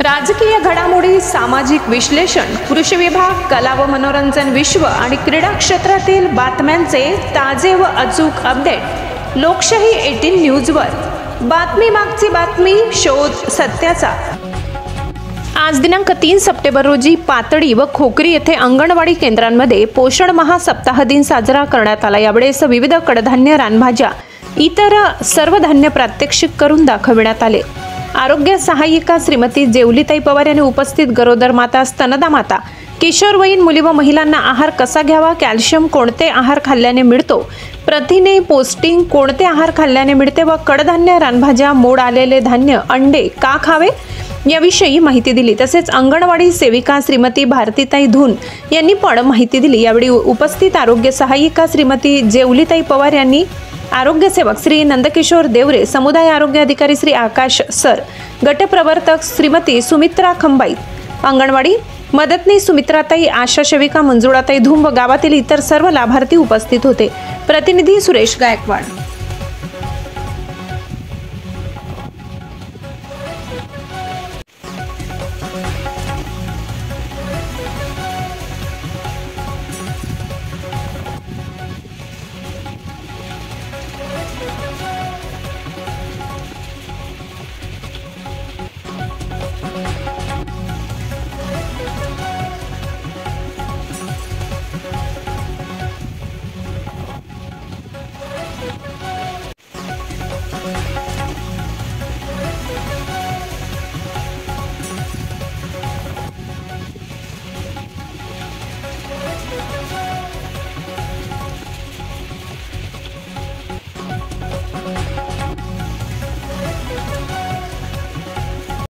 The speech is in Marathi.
राजकीय घडामोडी, सामाजिक विश्लेषण, कृषी विभाग, कला व मनोरंजन विश्व आणि क्रीडा क्षेत्रातील बातम्यांचे ताजे व अचूक अपडेट लोकशाही 18 न्यूजवर. बातमी मागची बातमी, शोध सत्याचा. आज दिनांक 3 सप्टेंबर रोजी पातळी व खोकरी येथे अंगणवाडी केंद्रांमध्ये पोषण महासप्ताह दिन साजरा करण्यात आला. यावेळेस विविध कडधान्य, रानभाज्या, इतर सर्व धान्य प्रात्यक्षिक करून दाखविण्यात आले. आरोग्य सहाय्यिका श्रीमती जेवलीताई पवार यांनी उपस्थित गरोदर माता, स्तनदा माता, किशोरवयीन मुली व महिलांना आहार कसा घ्यावा, कॅल्शियम कोणते आहार खाल्ल्याने मिळतो, प्रथिने, पौष्टिक कोणते आहार खाल्ल्याने मिळते व कडधान्य, रानभाज्या, मोड आलेले धान्य, अंडे का खावे याविषयी माहिती दिली. तसेच अंगणवाडी सेविका श्रीमती भारतीताई धून यांनी पण माहिती दिली. यावेळी उपस्थित आरोग्य सहाय्यिका श्रीमती जेवलीताई पवार यांनी आरोग्य सेवक श्री नंदकिशोर देवरे, समुदाय आरोग्य अधिकारी श्री आकाश सर, गटप्रवर्तक श्रीमती सुमित्रा खंबाई, अंगणवाडी मदतनीस सुमित्राताई, आशा सेविका मंजुळाताई धूम व गावातील इतर सर्व लाभार्थी उपस्थित होते. प्रतिनिधी सुरेश गायकवाड.